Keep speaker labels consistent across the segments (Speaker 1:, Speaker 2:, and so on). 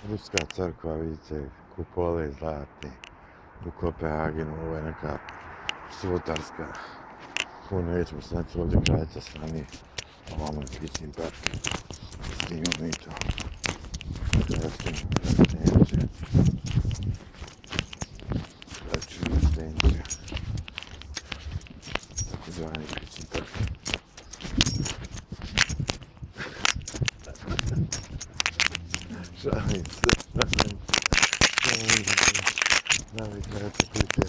Speaker 1: Ruska crkva, vidite, kupole zlatne u Kopenhagenu, ovo je neka šutarska. Tu nećemo se naći ovdje kraća strani, ovamo je kićin parking, snimamo i to. Kraću stenciju, tako zvani kićin parking. Šalim se. Novi kraće kuće,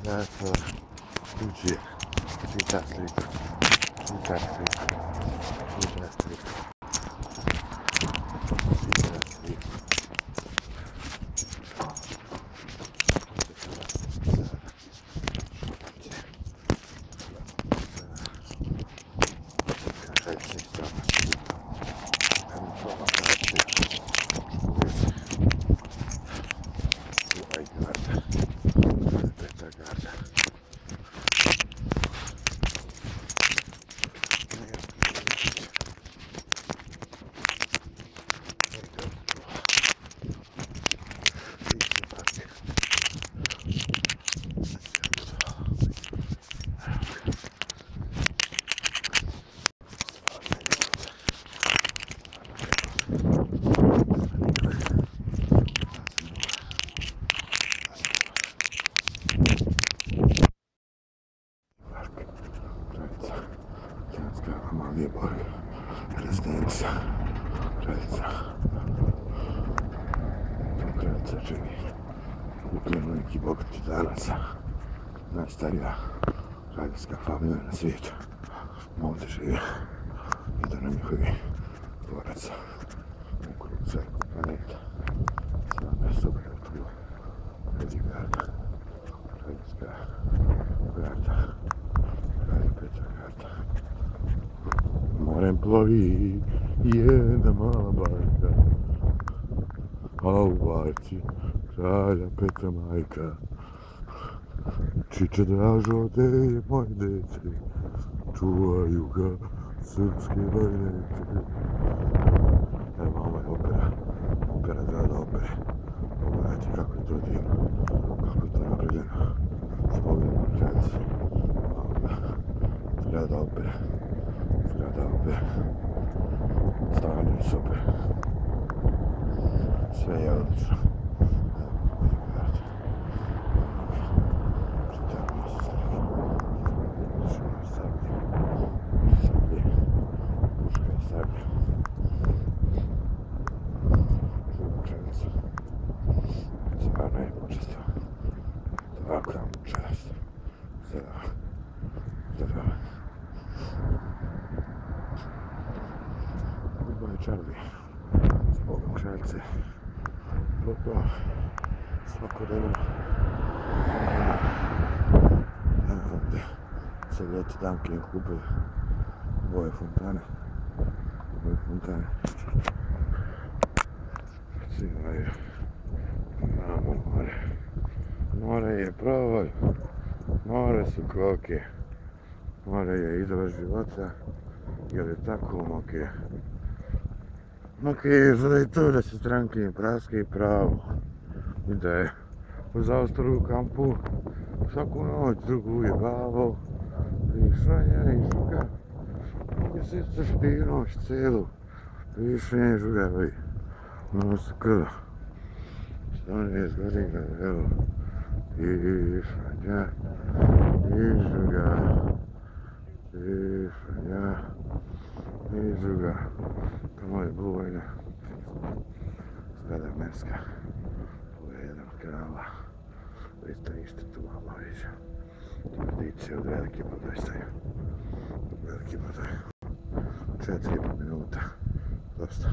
Speaker 1: naša kuće, čita slika, čita slika, čita slika, čita slika. Amalijeborg, rezidencija, kraljica. Kraljica čini ugledno neki bogati danas, najstarija kraljevska familija na svijetu. Ovdje žive jedan od njihovih dvoraca u krugu celog planeta. Sve je super tu Redigarda, kraljevska garda, kralj Petra garda. Morem plovi jedna mala barka, a u barci kralja Petra majka. Čiče dražo, te je moje dete, čuvaju ga srpske vojnete. Evo, ovo je opera grada opere. Pogledajte kako je to divno, kako je to napravljeno. Spogljedno kraljice, grada opere. Zgrada opere, stvarno je super, sve je odlično. Čitav mjesto, šuma sablje, puška i sablje, šuma čelica, stvarno je počesto, ovakva čast, zdrava. Čarli, zbogom kraljice, to svakodnevno ovdje se ljeti damke kupaju boje fontane, svi imaju imamo more, more je provalj, more su koke, more je izvor života, jer je tako moke. Okej, za je to da se stranke praske i pravo i da je u zaostaru u kampu svaku noć drugu ujebavao i šranja i žuga i sice špiju noć celu i šranja i žuga malo se krva 17 godina, evo i šranja i žuga i šranja i žuga. Tamo je buvojna zgrada merska. Tu je jedan od krala. Isto ništa tu malo viđa. Vodice od velike podoj staju. Veliki podoj. 4,5 minuta. Dosta.